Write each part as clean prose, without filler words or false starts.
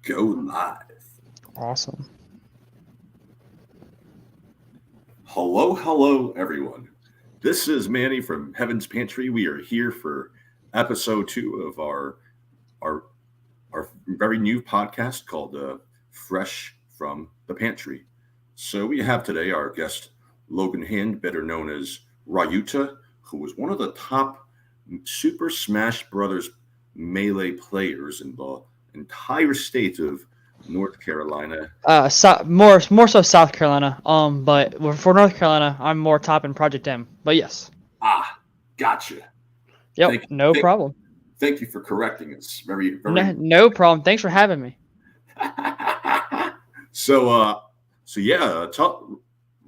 Go live. Awesome. Hello, everyone. This is Manny from Heaven's Pantry. We are here for episode 2 of our our very new podcast called Fresh from the Pantry. So we have today our guest Logan Hand, better known as Ryuta, who was one of the top Super Smash Brothers melee players in the entire state of North Carolina. More so South Carolina. But for North Carolina, I'm more top in Project M. But yes. Ah, gotcha. Yep. Thank you. No problem. Thank you for correcting us. Very, No, very. no problem. Thanks for having me. so, yeah.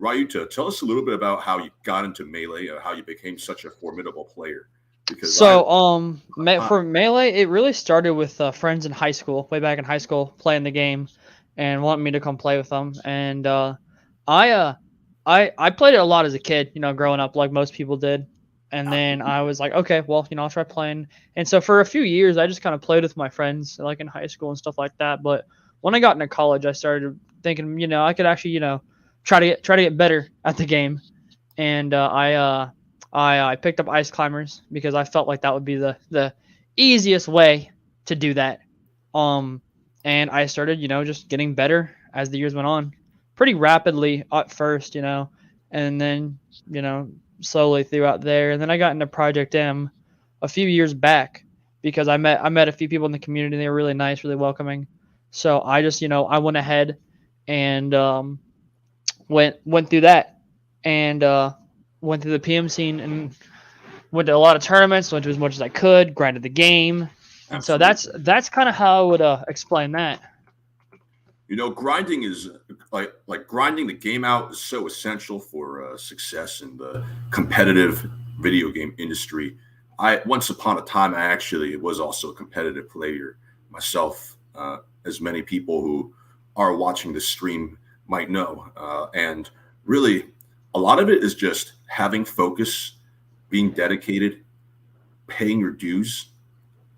Ryuta, tell us a little bit about how you got into melee, how you became such a formidable player. Because For Melee, it really started with friends in high school, way back in high school, playing the game, and wanting me to come play with them. And I uh, I played it a lot as a kid, growing up, like most people did. And then I was like, okay, well, I'll try playing. And so for a few years, I just kind of played with my friends, like in high school and stuff like that. But when I got into college, I started thinking, I could actually, try to get better at the game. And I picked up ice climbers because I felt like that would be the easiest way to do that. Um, and I started, just getting better as the years went on, pretty rapidly at first, and then, slowly throughout there. And then I got into Project M a few years back because I met a few people in the community. They were really nice, really welcoming. So I just, I went ahead and went through that and went through the PM scene and went to a lot of tournaments, went to as much as I could, grinded the game, and so absolutely. that's kind of how I would explain that. Grinding is like grinding the game out is so essential for success in the competitive video game industry. I once upon a time I actually was also a competitive player myself, as many people who are watching this stream might know. And really, a lot of it is just having focus, being dedicated, paying your dues,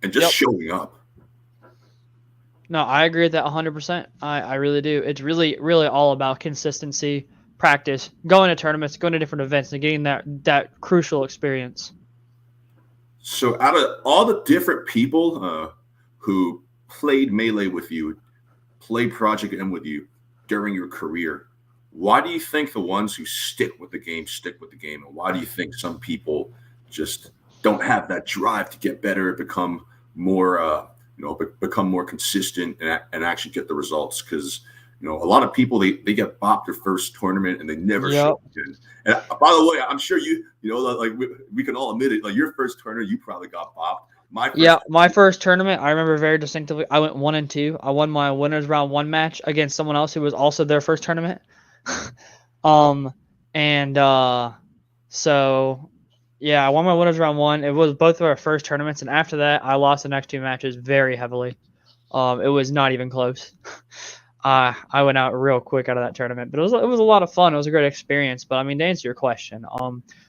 and just Yep. showing up. No, I agree with that 100%. I really do. It's really, really all about consistency, practice, going to tournaments, going to different events, and getting that crucial experience. So, out of all the different people who played Melee with you, played Project M with you during your career, why do you think the ones who stick with the game, and why do you think some people just don't have that drive to get better, become more, become more consistent and actually get the results? Because a lot of people they get bopped their first tournament and they never show Yep. up again. And by the way, I'm sure like we can all admit it. Like your first tournament, you probably got bopped. My Yeah, first, my first tournament, I remember very distinctively. I went 1-2. I won my winners round one match against someone else who was also their first tournament. um, and so yeah, I won my winners round one. It was both of our first tournaments, and after that, I lost the next two matches very heavily. It was not even close. I went out real quick out of that tournament, but it was a lot of fun. It was a great experience. But I mean, to answer your question,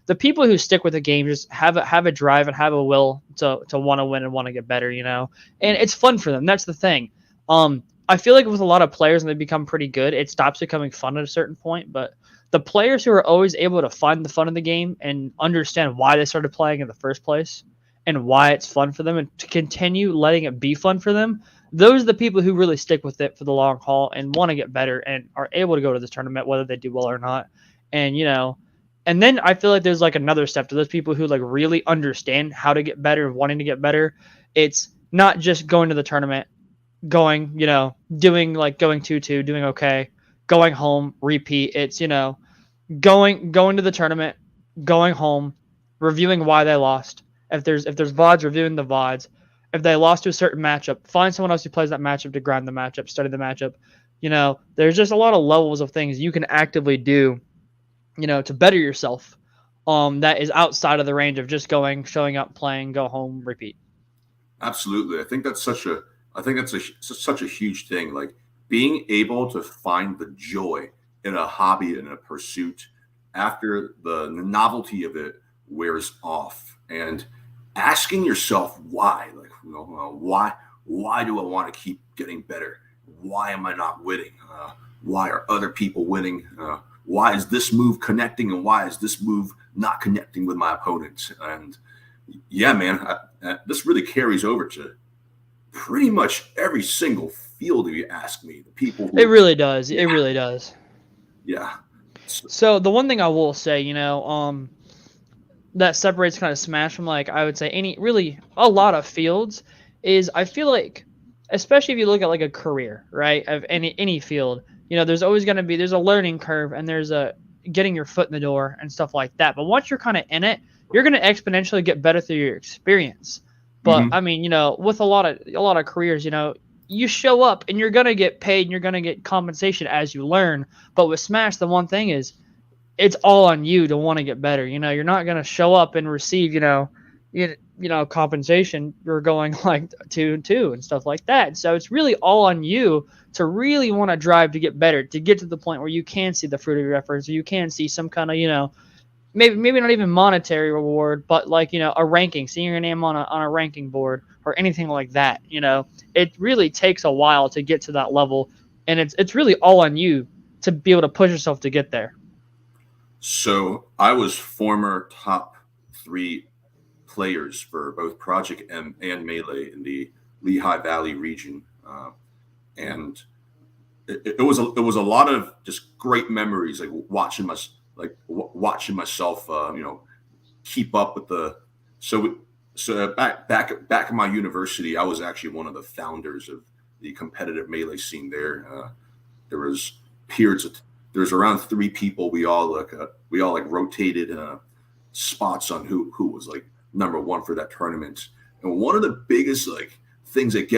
the people who stick with the game just have a drive and have a will to want to win and want to get better, and it's fun for them. That's the thing. I feel like with a lot of players, and they become pretty good, it stops becoming fun at a certain point. But the players who are always able to find the fun in the game and understand why they started playing in the first place and why it's fun for them and to continue letting it be fun for them, those are the people who really stick with it for the long haul and want to get better and are able to go to this tournament whether they do well or not. And and then I feel like there's like another step to those people who like really understand how to get better and wanting to get better. It's not just going to the tournament, going, going 2-2, doing okay, going home, repeat. It's, going to the tournament, going home, reviewing why they lost. If there's VODs, reviewing the VODs. If they lost to a certain matchup, find someone else who plays that matchup to grind the matchup, study the matchup. There's just a lot of levels of things you can actively do, to better yourself. That is outside of the range of just going, showing up, playing, go home, repeat. absolutely. I think that's such a huge thing. Like being able to find the joy in a hobby and a pursuit after the novelty of it wears off, and asking yourself why, like why do I want to keep getting better? why am I not winning? Why are other people winning? Why is this move connecting and why is this move not connecting with my opponent? And yeah, man, this really carries over to pretty much every single field. If you ask me, the people It who, really does. yeah, It really does. yeah, so, So the one thing I will say, that separates kind of Smash from like I would say any really a lot of fields is I feel like, especially if you look at like a career, right, of any field, there's always going to be there's a learning curve and there's a getting your foot in the door and stuff like that. But once you're kind of in it, you're going to exponentially get better through your experience. But mhm. I mean, with a lot of careers, you show up and you're going to get paid and you're going to get compensation as you learn. But with Smash, the one thing is it's all on you to want to get better. You're not going to show up and receive, compensation. You're going like 2-2 and stuff like that. So it's really all on you to really want to drive to get better, to get to the point where you can see the fruit of your efforts, or you can see some kind of, maybe not even monetary reward, but like, a ranking, seeing your name on a ranking board or anything like that. It really takes a while to get to that level, and it's really all on you to be able to push yourself to get there. So I was former top three players for both Project M and Melee in the Lehigh Valley region, and it was a lot of just great memories, like watching myself, keep up with the. So back in my university, I was actually one of the founders of the competitive Melee scene there. There was periods of there's around three people. We all rotated spots on who was like number one for that tournament. And one of the biggest like things that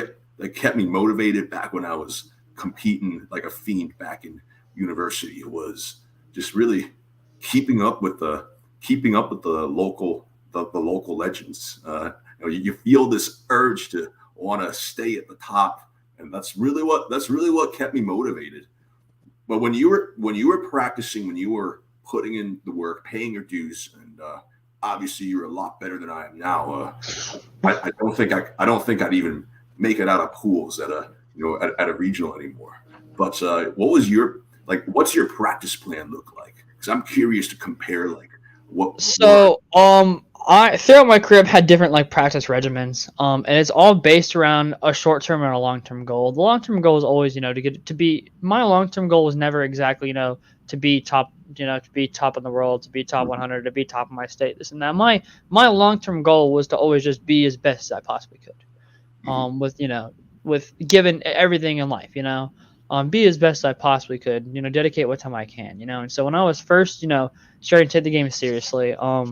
kept me motivated back when I was competing like a fiend back in university was just really keeping up with the local legends. You feel this urge to want to stay at the top, and that's really what kept me motivated. But when you were practicing, when you were putting in the work, paying your dues, and obviously you're a lot better than I am now. I don't think I'd even make it out of pools at a regional anymore. But what was your like? What's your practice plan look like? Because I'm curious to compare like what were. So, I throughout my career I've had different like practice regimens, and it's all based around a short term and a long term goal. The long term goal is always, to get to be. My long term goal was never exactly, to be top, to be top in the world, to be top 100, to be top of my state, this and that. My long term goal was to always just be as best as I possibly could. Mhm. With given everything in life, be as best as I possibly could, dedicate what time I can, and so when I was first, starting to take the game seriously, a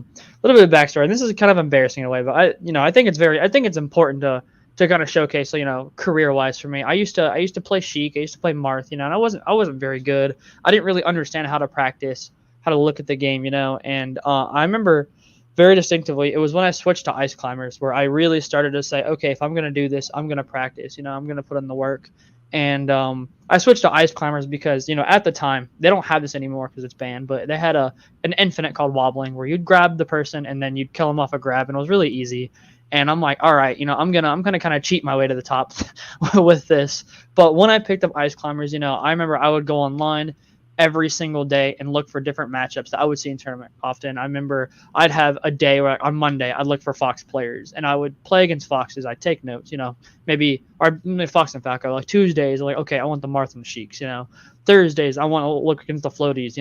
little bit of backstory, and this is kind of embarrassing in a way, but I think it's important to kind of showcase, career wise for me. I used to play Sheik, I used to play Marth, and I wasn't very good. I didn't really understand how to practice, how to look at the game, and I remember very distinctively, it was when I switched to Ice Climbers where I really started to say, okay, if I'm going to do this, I'm going to practice, I'm going to put in the work. And I switched to Ice Climbers because, at the time, they don't have this anymore because it's banned, but they had an infinite called wobbling where you'd grab the person and then you'd kill them off a grab, and it was really easy. And I'm like, all right, I'm gonna kind of cheat my way to the top with this. But when I picked up Ice Climbers, I remember I would go online every single day and look for different matchups that I would see in tournament often. I remember I'd have a day where on Monday I'd look for Fox players and I would play against Foxes. I'd take notes, maybe Fox and Falco. Like Tuesdays, like okay, I want the Marth and the Sheiks. Thursdays I want to look against the Floaties.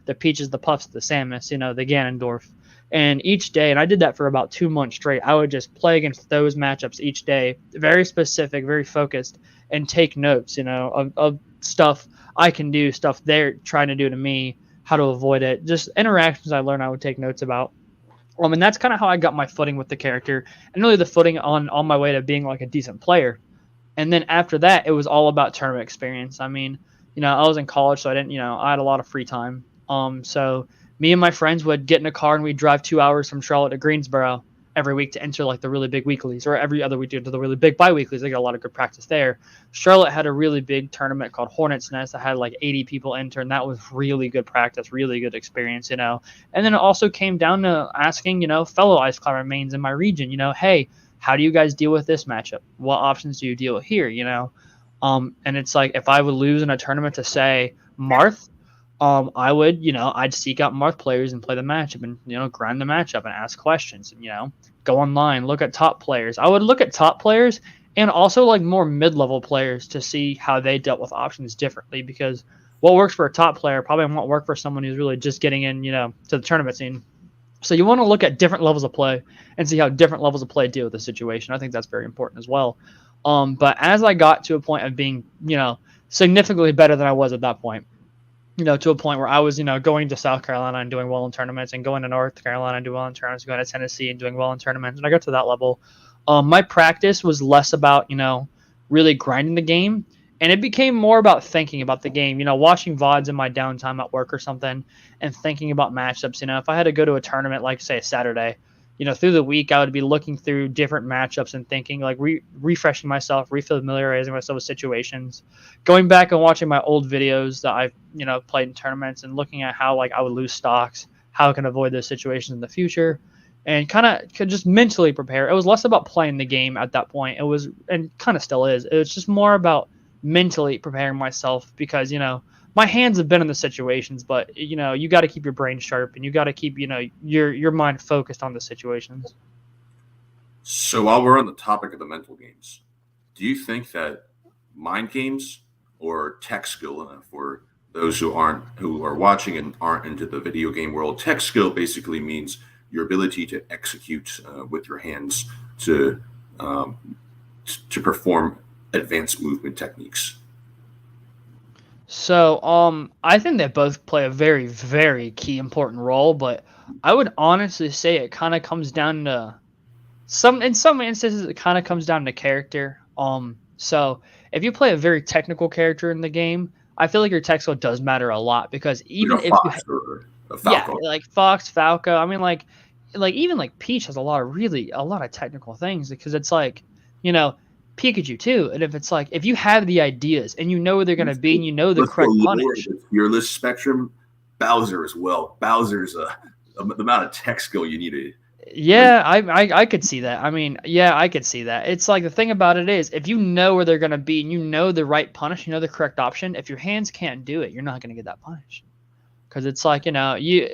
The Peaches, the Puffs, the Samus. The Ganondorf. And each day, and I did that for about 2 months straight, I would just play against those matchups each day, very specific, very focused, and take notes, of stuff I can do, stuff they're trying to do to me, how to avoid it, just interactions I learned I would take notes about. And that's kind of how I got my footing with the character, and really the footing on my way to being like a decent player. And then after that, it was all about tournament experience. I mean, I was in college, so I didn't, I had a lot of free time. So me and my friends would get in a car and we'd drive 2 hours from Charlotte to Greensboro every week to enter like the really big weeklies, or every other week to the really big bi-weeklies. They got a lot of good practice there. Charlotte had a really big tournament called Hornets Nest that had like 80 people enter, and that was really good practice, really good experience, And then it also came down to asking, fellow ice climber mains in my region, hey, how do you guys deal with this matchup? What options do you deal with here? And it's like if I would lose in a tournament to say Marth, I would, I'd seek out Marth players and play the matchup and, grind the matchup and ask questions and, go online, look at top players. I would look at top players and also like more mid-level players to see how they dealt with options differently, because what works for a top player probably won't work for someone who's really just getting in, to the tournament scene. So you want to look at different levels of play and see how different levels of play deal with the situation. I think that's very important as well. But as I got to a point of being, significantly better than I was at that point, to a point where I was, going to South Carolina and doing well in tournaments, and going to North Carolina and doing well in tournaments, going to Tennessee and doing well in tournaments. And I got to that level. My practice was less about, really grinding the game. And it became more about thinking about the game, watching VODs in my downtime at work or something and thinking about matchups. If I had to go to a tournament, like say a Saturday, through the week, I would be looking through different matchups and thinking, like refreshing myself, refamiliarizing myself with situations, going back and watching my old videos that I've, played in tournaments and looking at how like I would lose stocks, how I can avoid those situations in the future, and kind of could just mentally prepare. It was less about playing the game at that point. It was, and kind of still is. It was just more about mentally preparing myself because, my hands have been in the situations, but you got to keep your brain sharp and you got to keep, your mind focused on the situations. So while we're on the topic of the mental games, do you think that mind games or tech skill, for those who are watching and aren't into the video game world, tech skill basically means your ability to execute with your hands to perform advanced movement techniques? So, I think they both play a very, very key important role, but I would honestly say it kind of comes down to in some instances, it kind of comes down to character. So if you play a very technical character in the game, I feel like your tech skill does matter a lot, because even Like a if you, fox or a yeah, falcon. like Fox, Falco. I mean, like even like Peach has a lot of technical things, because it's like, you know, Pikachu too. And if it's like if you have the ideas and you know where they're gonna be and you know the Let's go correct lower punish. the tier list spectrum. Bowser as well. Bowser's the amount of tech skill you need to. Yeah, I could see that. I mean, yeah, I could see that. It's like the thing about it is, if you know where they're gonna be and you know the right punish, you know the correct option. If your hands can't do it, you're not gonna get that punish. Because it's like, a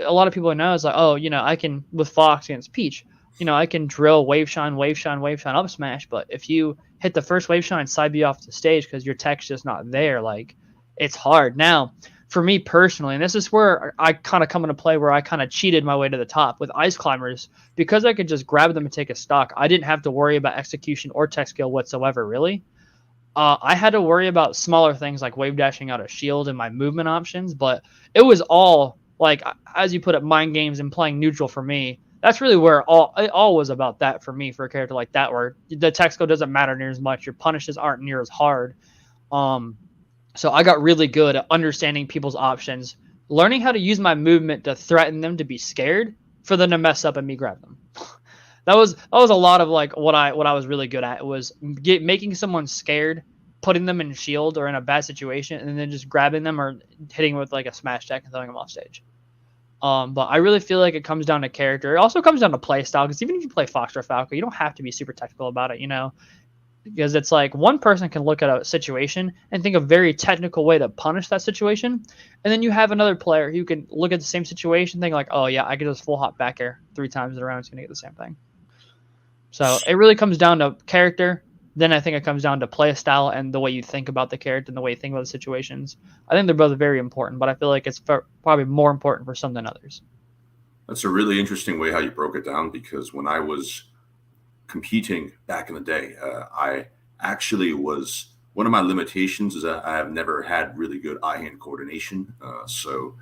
lot of people know it's like, oh, I can, with Fox against Peach, I can drill wave shine, wave shine, wave shine, up smash. But if you hit the first wave shine, side B off the stage because your tech's just not there, like, it's hard. Now, for me personally, and this is where I kind of come into play, where I kind of cheated my way to the top with Ice Climbers, because I could just grab them and take a stock. I didn't have to worry about execution or tech skill whatsoever, really. I had to worry about smaller things like wave dashing out a shield and my movement options, but it was all like, as you put it, mind games and playing neutral for me. That's really where it all was about that for me, for a character like that, where the tech skill doesn't matter near as much. Your punishes aren't near as hard. Um, so I got really good at understanding people's options, learning how to use my movement to threaten them to be scared for them to mess up and me grab them. That was a lot of like what I was really good at, was making someone scared, putting them in shield or in a bad situation, and then just grabbing them or hitting with like a smash deck and throwing them off stage. But I really feel like it comes down to character. It also comes down to play style, because even if you play Fox or Falco, you don't have to be super technical about it, because it's like one person can look at a situation and think of a very technical way to punish that situation, and then you have another player who can look at the same situation, think like, oh yeah, I could just full hop back air 3 times in a round, it's gonna get the same thing. So it really comes down to character. Then I think it comes down to play style and the way you think about the character and the way you think about the situations. I think they're both very important, but I feel like it's probably more important for some than others. That's a really interesting way how you broke it down, because when I was competing back in the day, I actually was, one of my limitations is that I have never had really good eye-hand coordination. So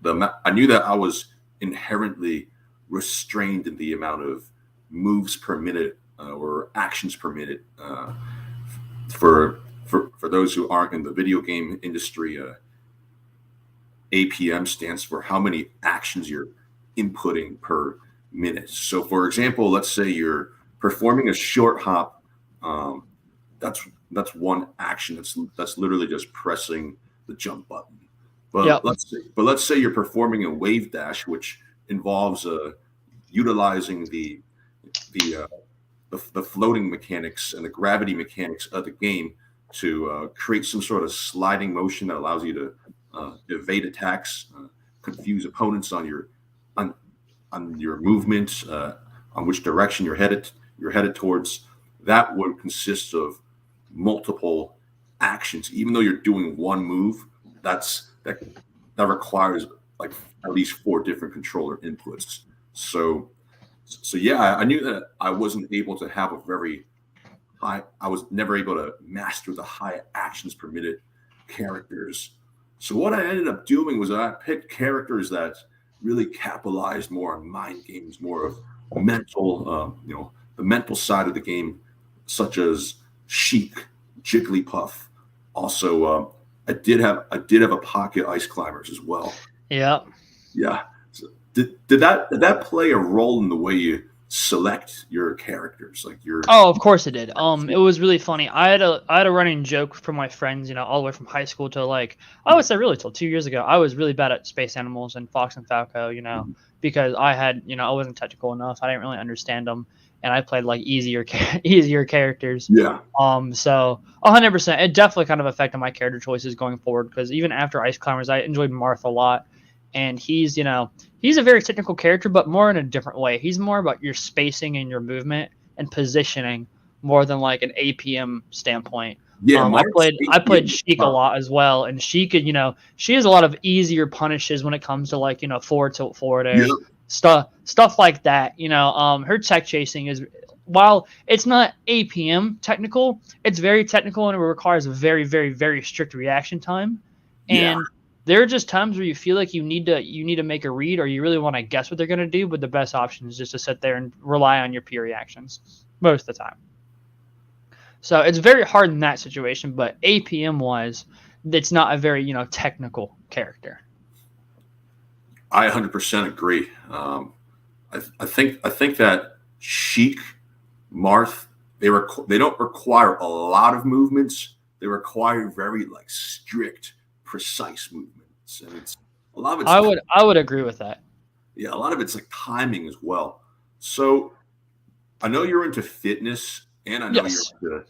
I knew that I was inherently restrained in the amount of moves per minute or actions per minute. For those who aren't in the video game industry, APM stands for how many actions you're inputting per minute. So, for example, let's say you're performing a short hop. That's one action. That's literally just pressing the jump button. But Yep. let's say you're performing a wave dash, which involves utilizing the floating mechanics and the gravity mechanics of the game to create some sort of sliding motion that allows you to evade attacks, confuse opponents on on your movement, on which direction you're headed towards. That would consist of multiple actions. Even though you're doing one move, that requires like at least four different controller inputs. So yeah, I knew that I wasn't able to have a very I was never able to master the high actions permitted characters. So what I ended up doing was I picked characters that really capitalized more on mind games, more of mental, the mental side of the game, such as Sheik, Jigglypuff. Also, I did have a pocket ice climbers as well. Yeah. Yeah. So did that play a role in the way you select your characters, like your? Oh, of course it did. It was really funny. I had a running joke from my friends, all the way from high school to like I would say really till 2 years ago. I was really bad at Space Animals and Fox and Falco, because I had I wasn't technical enough. I didn't really understand them, and I played like easier characters. Yeah. So 100%, it definitely kind of affected my character choices going forward. Because even after Ice Climbers, I enjoyed Marth a lot, and he's a very technical character, but more in a different way. He's more about your spacing and your movement and positioning more than like an APM standpoint. Yeah, I played Sheik a lot as well, and she could, she has a lot of easier punishes when it comes to like forward tilt, forward air, Yeah. stuff like that. Her tech chasing is, while it's not APM technical, it's very technical and it requires a very, very, very strict reaction time. Yeah. And there are just times where you feel like you need to make a read, or you really want to guess what they're going to do, but the best option is just to sit there and rely on your pure reactions most of the time. So it's very hard in that situation, but APM wise, it's not a very technical character. I 100% agree. I think that Sheik, Marth, they don't require a lot of movements. They require very like strict, precise movements, and it's a lot of it's I would agree with that. yeah, a lot of it's like timing as well. So I know you're into fitness, and I know Yes. you're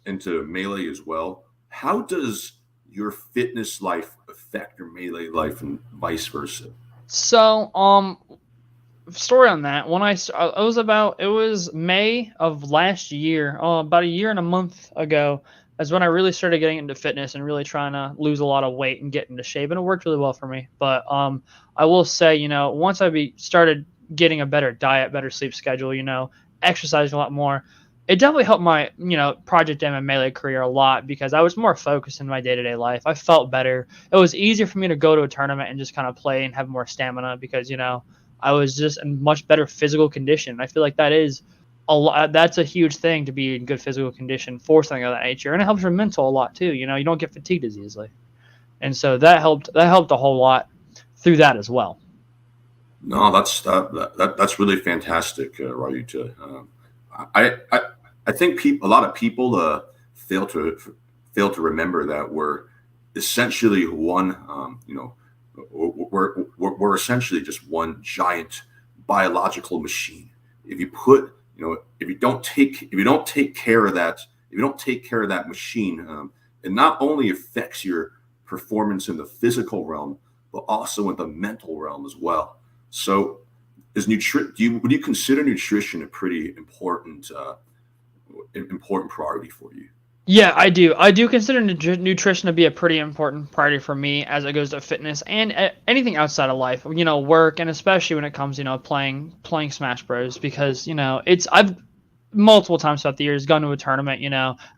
into melee as well. How does your fitness life affect your melee life, and vice versa? So, story on that. It was May of last year, about a year and a month ago, is when I really started getting into fitness and really trying to lose a lot of weight and get into shape, and it worked really well for me. But I will say, once I started getting a better diet, better sleep schedule, exercising a lot more, it definitely helped my, Project M and Melee career a lot, because I was more focused in my day-to-day life. I felt better. It was easier for me to go to a tournament and just kind of play and have more stamina, because, I was just in much better physical condition. I feel like that is that's a huge thing, to be in good physical condition for something of that nature. And it helps your mental a lot too. You don't get fatigued as easily. And so that helped a whole lot through that as well. No, that's really fantastic, Rayuta. I think a lot of people fail to remember that we're essentially one. We're essentially just one giant biological machine. If you don't take care of that machine, it not only affects your performance in the physical realm, but also in the mental realm as well. So, would you consider nutrition a pretty important priority for you? Yeah, I do. I do consider nutrition to be a pretty important priority for me as it goes to fitness and anything outside of life, work, and especially when it comes, playing Smash Bros. Because, I've multiple times throughout the years gone to a tournament,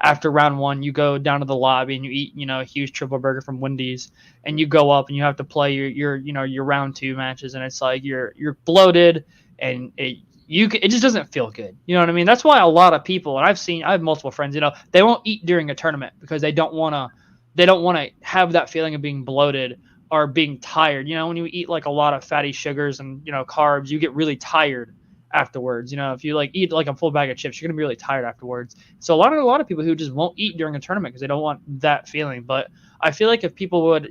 after round one, you go down to the lobby and you eat, a huge triple burger from Wendy's, and you go up and you have to play your round two matches, and it's like you're bloated, and it just doesn't feel good. You know what I mean? That's why a lot of people, and I have multiple friends, they won't eat during a tournament because they don't want to have that feeling of being bloated or being tired. When you eat like a lot of fatty sugars and, carbs, you get really tired afterwards. If you like eat like a full bag of chips, you're going to be really tired afterwards. So a lot of people who just won't eat during a tournament because they don't want that feeling. But I feel like if people would,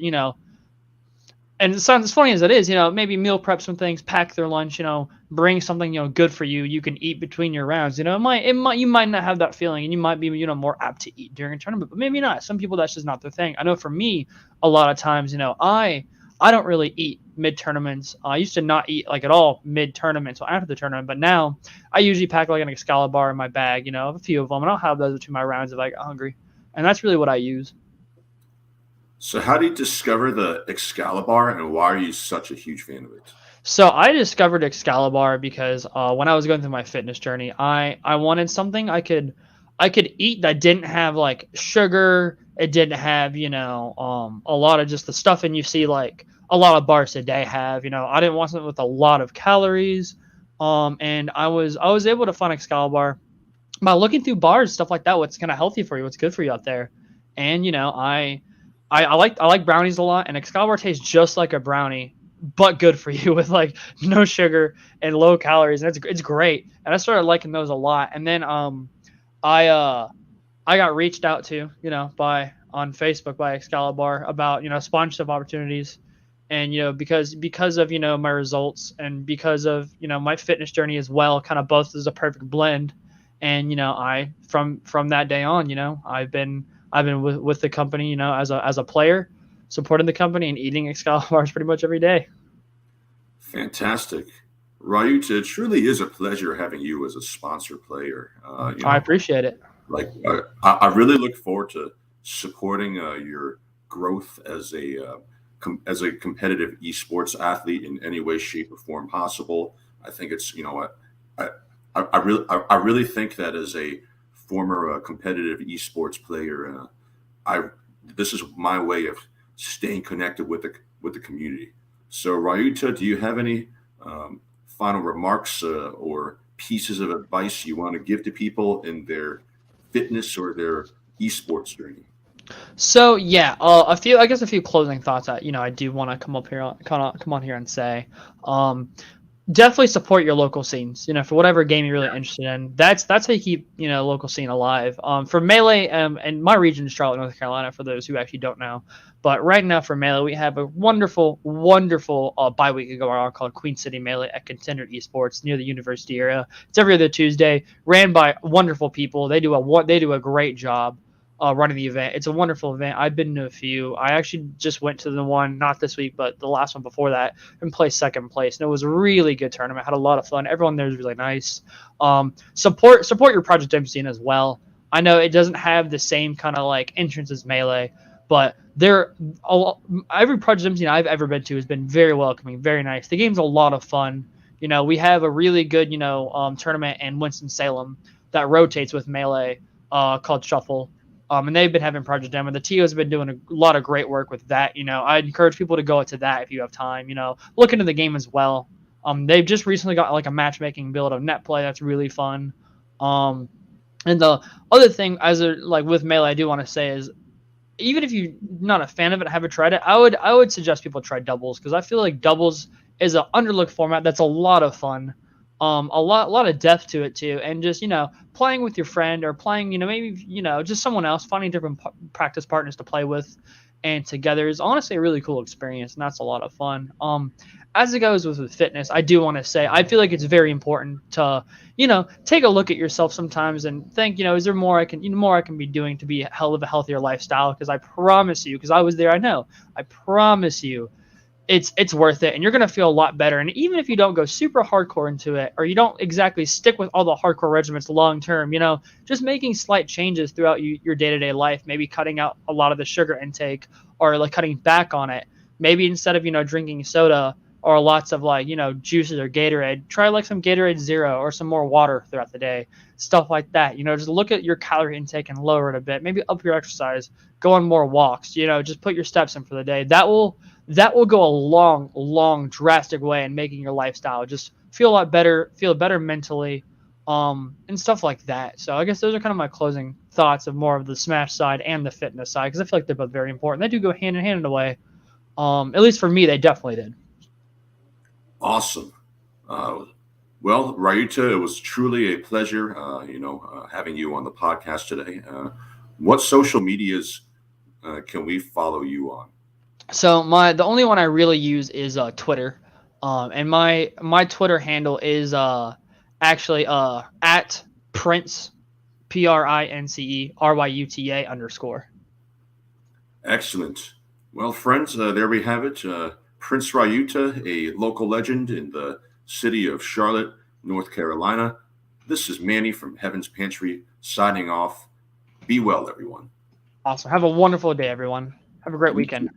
and it sounds as funny as it is, maybe meal prep some things, pack their lunch, bring something, good for you can eat between your rounds. You might not have that feeling, and you might be, more apt to eat during a tournament, but maybe not. Some people, that's just not their thing. I know for me, a lot of times, I don't really eat mid tournaments. I used to not eat like at all mid tournament, so after the tournament, but now I usually pack like an Excalibur in my bag, a few of them, and I'll have those between my rounds if I get hungry, and that's really what I use. So, how do you discover the Excalibur, and why are you such a huge fan of it? So I discovered Excalibur because when I was going through my fitness journey, I wanted something I could eat that didn't have like sugar. It didn't have a lot of just the stuff, and you see like a lot of bars today have. I didn't want something with a lot of calories. And I was able to find Excalibur by looking through bars, stuff like that. What's kind of healthy for you? What's good for you out there? And I like brownies a lot, and Excalibur tastes just like a brownie, but good for you with like no sugar and low calories, and it's great. And I started liking those a lot. And then I uh I got reached out to by on Facebook by Excalibur about sponsorship opportunities, and because of my results, and because of my fitness journey as well, kind of both is a perfect blend. And I from that day on, I've been with the company, as a player, supporting the company and eating Excaliburs pretty much every day. Fantastic. Ryut, it truly is a pleasure having you as a sponsor player. I appreciate it. Like I really look forward to supporting your growth as a competitive esports athlete in any way, shape, or form possible. I think it's I I really think that as a former competitive esports player, I this is my way of staying connected with the community. So, Ryuta, do you have any final remarks or pieces of advice you want to give to people in their fitness or their esports journey? So yeah, a few closing thoughts that I do want to come on here and say. Um, Definitely support your local scenes. For whatever game you're really interested in. That's how you keep local scene alive. For Melee, and my region is Charlotte, North Carolina. For those who actually don't know, but right now for Melee, we have a wonderful, wonderful bi-weekly go on called Queen City Melee at Contender Esports near the University area. It's every other Tuesday, ran by wonderful people. They do a great job running the event. It's a wonderful event. I've been to a few. I actually just went to the one, not this week, but the last one before that, and placed second place. And it was a really good tournament. Had a lot of fun. Everyone there is really nice. Support your Project M scene as well. I know it doesn't have the same kind of like entrance as Melee, but every Project M scene I've ever been to has been very welcoming, very nice. The game's a lot of fun. We have a really good tournament in Winston Salem that rotates with Melee, called Shuffle. And they've been having Project Demo. The TO has been doing a lot of great work with that. I encourage people to go to that if you have time. Look into the game as well. They've just recently got like a matchmaking build of net play that's really fun. Um, and the other thing, like with Melee, I do want to say is, even if you're not a fan of it, haven't tried it, I would suggest people try doubles, because I feel like doubles is an underlooked format that's a lot of fun. A lot of depth to it too, and just playing with your friend, or playing maybe just someone else, finding different practice partners to play with, and together is honestly a really cool experience, and that's a lot of fun. As it goes with fitness, I do want to say I feel like it's very important to take a look at yourself sometimes and think, is there more I can be doing to be a hell of a healthier lifestyle? Because I promise you, because I was there, I promise you, it's worth it, and you're going to feel a lot better. And even if you don't go super hardcore into it, or you don't exactly stick with all the hardcore regimens long term, just making slight changes throughout your day-to-day life, maybe cutting out a lot of the sugar intake, or like cutting back on it. Maybe instead of drinking soda or lots of like juices or Gatorade, try like some Gatorade Zero or some more water throughout the day, stuff like that. Just look at your calorie intake and lower it a bit, maybe up your exercise, go on more walks, just put your steps in for the day. That will go a long, long, drastic way in making your lifestyle just feel a lot better, feel better mentally, and stuff like that. So I guess those are kind of my closing thoughts of more of the Smash side and the fitness side, because I feel like they're both very important. They do go hand in hand in a way. At least for me, they definitely did. Awesome. Uh, well, Ryuta, it was truly a pleasure, having you on the podcast today. What social medias can we follow you on? So the only one I really use is Twitter, and my Twitter handle is actually at Prince PrinceRyuta_. Excellent. Well, friends, there we have it. Prince Ryuta, a local legend in the city of Charlotte, North Carolina. This is Manny from Heaven's Pantry signing off. Be well, everyone. Awesome. Have a wonderful day, everyone. Have a great You weekend. too.